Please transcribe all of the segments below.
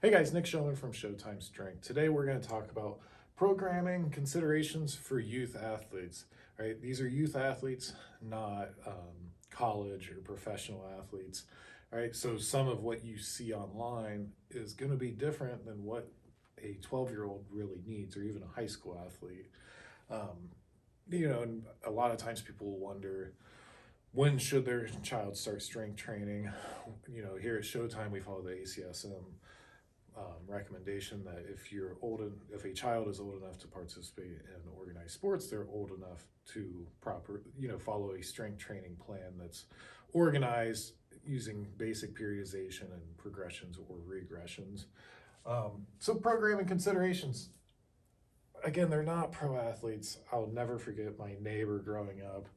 Hey guys, Nick Showman from Showtime Strength. Today we're going to talk about programming considerations for youth athletes. Right? These are youth athletes, not college or professional athletes. All right, so some of what you see online is going to be different than what a 12-year-old really needs, or even a high school athlete. And a lot of times people will wonder, when should their child start strength training? Here at Showtime, we follow the ACSM recommendation that if a child is old enough to participate in organized sports, they're old enough to follow a strength training plan that's organized using basic periodization and progressions or regressions. So programming considerations, again, they're not pro athletes. I'll never forget my neighbor growing up.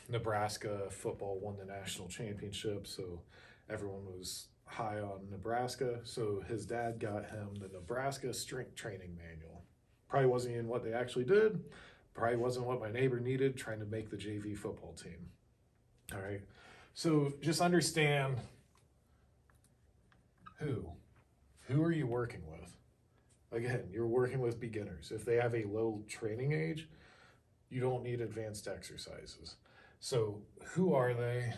Nebraska football won the national championship, so everyone was high on Nebraska. So his dad got him the Nebraska strength training manual. Probably wasn't even what they actually did. Probably wasn't what my neighbor needed trying to make the JV football team. All right. So just understand who are you working with? Again, you're working with beginners. If they have a low training age, you don't need advanced exercises. So who are they?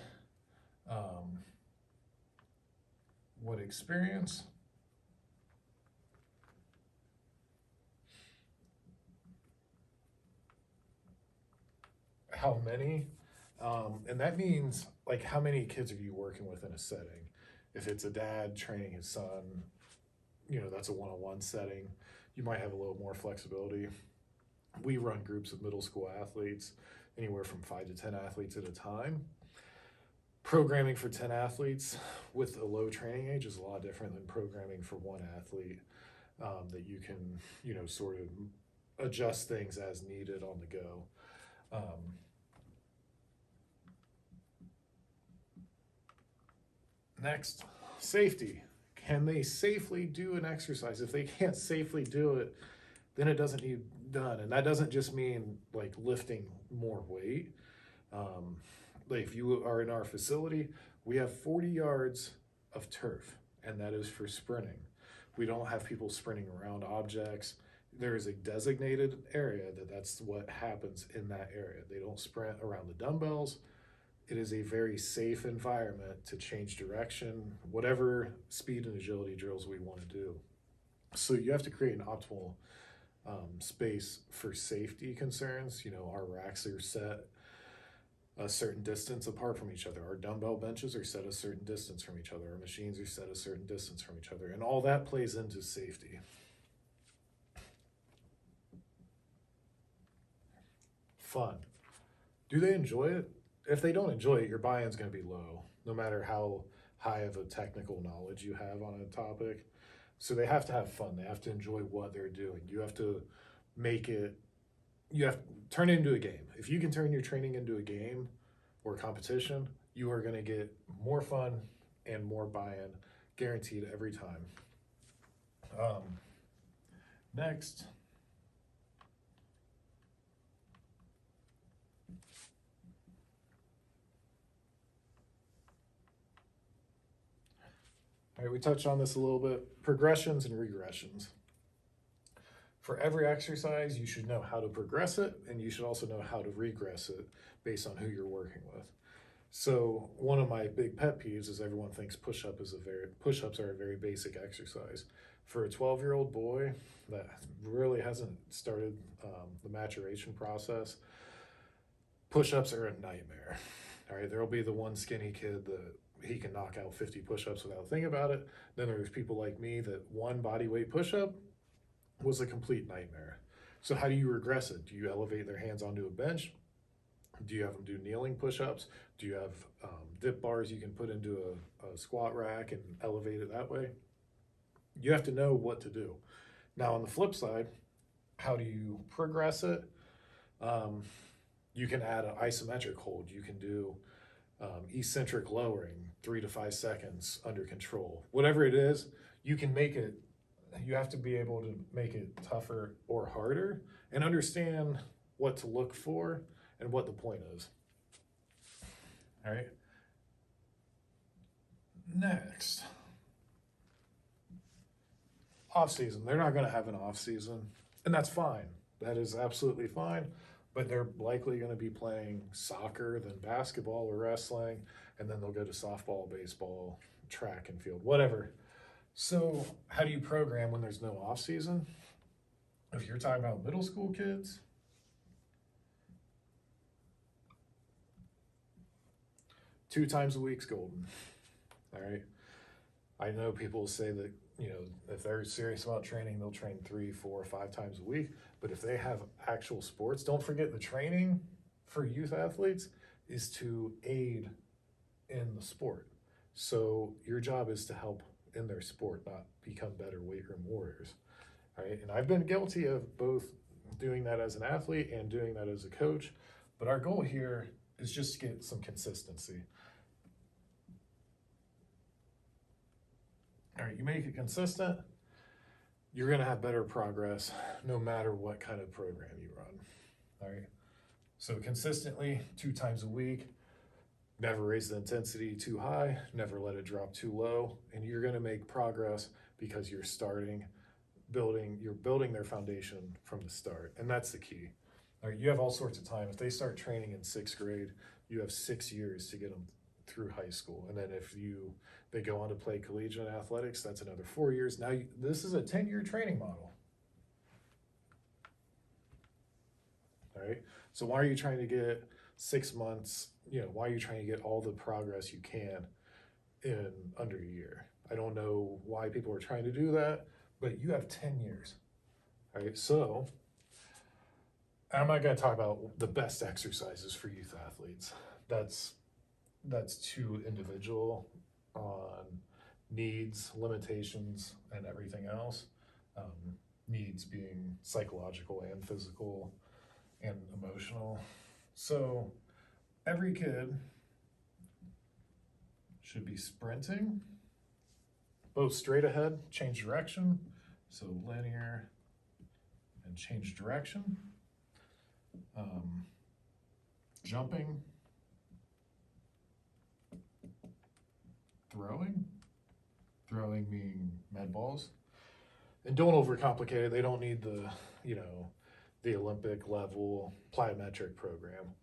What experience? How many? And that means, like, how many kids are you working with in a setting? If it's a dad training his son, that's a one-on-one setting. You might have a little more flexibility. We run groups of middle school athletes, anywhere from 5 to 10 athletes at a time. Programming for 10 athletes with a low training age is a lot different than programming for one athlete that you can, sort of adjust things as needed on the go. Next, safety. Can they safely do an exercise? If they can't safely do it, then it doesn't need done. And that doesn't just mean like lifting more weight. Like if you are in our facility, we have 40 yards of turf, and that is for sprinting. We don't have people sprinting around objects. There is a designated area that's what happens in that area. They don't sprint around the dumbbells. It is a very safe environment to change direction, whatever speed and agility drills we want to do. So you have to create an optimal space for safety concerns. Our racks are set a certain distance apart from each other. Our dumbbell benches are set a certain distance from each other. Our machines are set a certain distance from each other. And all that plays into safety. Fun. Do they enjoy it? If they don't enjoy it, your buy-in's going to be low, no matter how high of a technical knowledge you have on a topic. So they have to have fun. They have to enjoy what they're doing. You have to turn it into a game. If you can turn your training into a game or competition, you are going to get more fun and more buy-in, guaranteed every time. Next. All right, we touched on this a little bit. Progressions and regressions. For every exercise, you should know how to progress it, and you should also know how to regress it based on who you're working with. So one of my big pet peeves is everyone thinks push-ups are a very basic exercise. For a 12-year-old boy that really hasn't started the maturation process, push-ups are a nightmare. All right, there'll be the one skinny kid that he can knock out 50 push-ups without thinking about it. Then there's people like me that one body weight push-up was a complete nightmare. So how do you regress it? Do you elevate their hands onto a bench? Do you have them do kneeling push-ups? Do you have dip bars you can put into a squat rack and elevate it that way? You have to know what to do. Now on the flip side, how do you progress it? You can add an isometric hold. You can do eccentric lowering, 3 to 5 seconds under control. Whatever it is, you can make it. You have to be able to make it tougher or harder and understand what to look for and what the point is. All right. Next. Off season, they're not going to have an off season, and that's fine. That is absolutely fine, but they're likely going to be playing soccer, then basketball or wrestling, and then they'll go to softball, baseball, track and field, whatever. So how do you program when there's no off season? If you're talking about middle school kids, 2 times a week's golden. All right. I know people say that, if they're serious about training, they'll train 3, 4, 5 times a week. But if they have actual sports, don't forget the training for youth athletes is to aid in the sport. So your job is to help in their sport, not become better weight room warriors. All right. And I've been guilty of both doing that as an athlete and doing that as a coach. But our goal here is just to get some consistency. All right, you make it consistent, you're going to have better progress no matter what kind of program you run. All right, so consistently 2 times a week, never raise the intensity too high, never let it drop too low, and you're going to make progress because you're building their foundation from the start, and that's the key. All right, you have all sorts of time. If they start training in 6th grade, you have 6 years to get them through high school, and then if they go on to play collegiate athletics, that's another 4 years. Now this is a 10-year training model. All right, so why are you trying to get 6 months? Why are you trying to get all the progress you can in under a year? I don't know why people are trying to do that, but you have 10 years. All right, so I'm not going to talk about the best exercises for youth athletes. That's too individual on needs, limitations, and everything else. Needs being psychological and physical and emotional. So every kid should be sprinting, both straight ahead, change direction. So linear and change direction. Jumping, throwing being med balls, and don't overcomplicate it. They don't need the Olympic level plyometric program.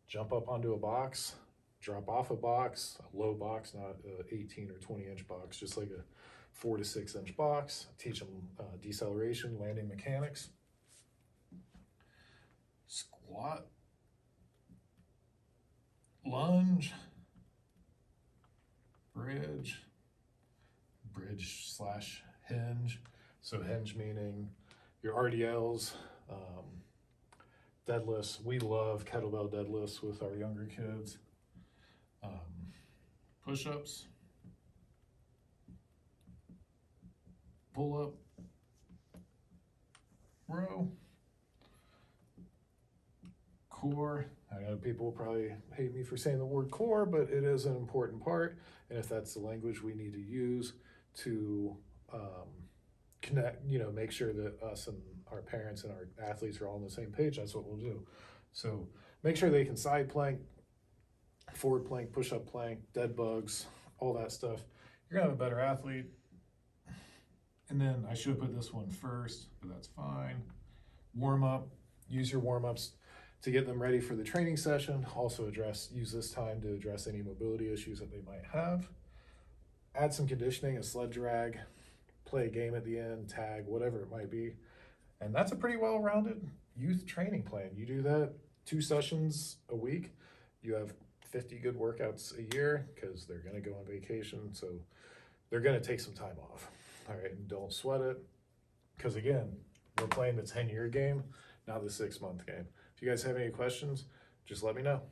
Jump up onto a box, drop off a box, a low box, not an 18 or 20 inch box, just like a 4 to 6 inch box. Teach them deceleration, landing mechanics. Squat, lunge, bridge/hinge. So hinge meaning your RDLs, deadlifts. We love kettlebell deadlifts with our younger kids. Push-ups, pull-up, row, core. I know people will probably hate me for saying the word core, but it is an important part. And if that's the language we need to use to connect, make sure that us and our parents and our athletes are all on the same page, that's what we'll do. So make sure they can side plank, forward plank, push-up plank, dead bugs, all that stuff. You're gonna have a better athlete. And then I should have put this one first, but that's fine. Warm up, use your warm-ups to get them ready for the training session. Also use this time to address any mobility issues that they might have. Add some conditioning, a sled drag, play a game at the end, tag, whatever it might be. And that's a pretty well-rounded youth training plan. You do that 2 sessions a week. You have 50 good workouts a year because they're gonna go on vacation. So they're gonna take some time off. All right, and don't sweat it. Because again, we're playing the 10-year game, not the 6-month game. If you guys have any questions, just let me know.